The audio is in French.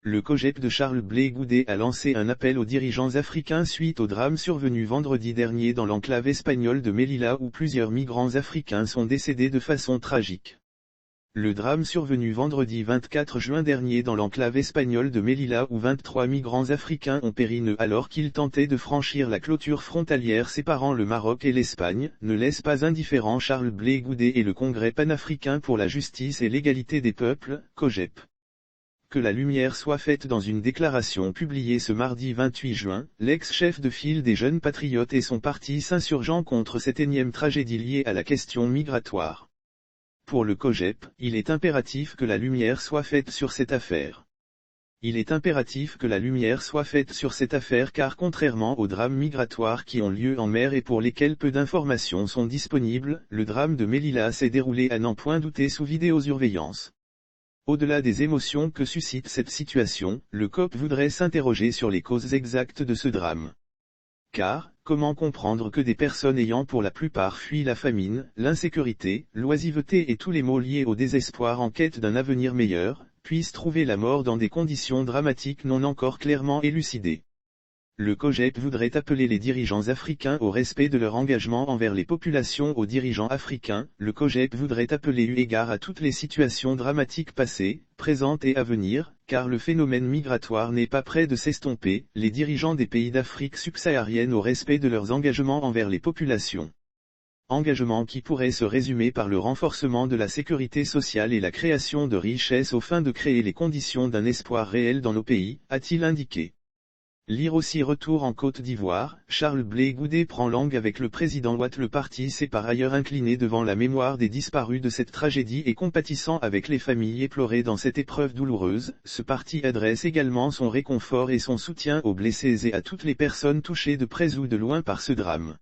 Le COJEP de Charles Blé Goudet a lancé un appel aux dirigeants africains suite au drame survenu vendredi dernier dans l'enclave espagnole de Melilla où plusieurs migrants africains sont décédés de façon tragique. Le drame survenu vendredi 24 juin dernier dans l'enclave espagnole de Melilla où 23 migrants africains ont péri alors qu'ils tentaient de franchir la clôture frontalière séparant le Maroc et l'Espagne, ne laisse pas indifférent Charles Blé Goudet et le Congrès panafricain pour la justice et l'égalité des peuples, COJEP. Que la lumière soit faite. Dans une déclaration publiée ce mardi 28 juin, l'ex-chef de file des Jeunes Patriotes et son parti s'insurgeant contre cette énième tragédie liée à la question migratoire. Pour le COJEP, il est impératif que la lumière soit faite sur cette affaire. Il est impératif que la lumière soit faite sur cette affaire car contrairement aux drames migratoires qui ont lieu en mer et pour lesquels peu d'informations sont disponibles, le drame de Melilla s'est déroulé à n'en point douter sous vidéosurveillance. Au-delà des émotions que suscite cette situation, le COP voudrait s'interroger sur les causes exactes de ce drame. Car, comment comprendre que des personnes ayant pour la plupart fui la famine, l'insécurité, l'oisiveté et tous les maux liés au désespoir en quête d'un avenir meilleur, puissent trouver la mort dans des conditions dramatiques non encore clairement élucidées? Le COJEP voudrait appeler les dirigeants africains au respect de leur engagement envers les populations. Aux dirigeants africains, le COJEP voudrait appeler eu égard à toutes les situations dramatiques passées, présentes et à venir, car le phénomène migratoire n'est pas près de s'estomper, les dirigeants des pays d'Afrique subsaharienne au respect de leurs engagements envers les populations. Engagement qui pourrait se résumer par le renforcement de la sécurité sociale et la création de richesses aux fins de créer les conditions d'un espoir réel dans nos pays, a-t-il indiqué. Lire aussi. Retour en Côte d'Ivoire, Charles Blé Goudet prend langue avec le président Ouatt. Le parti s'est par ailleurs incliné devant la mémoire des disparus de cette tragédie et compatissant avec les familles éplorées dans cette épreuve douloureuse, ce parti adresse également son réconfort et son soutien aux blessés et à toutes les personnes touchées de près ou de loin par ce drame.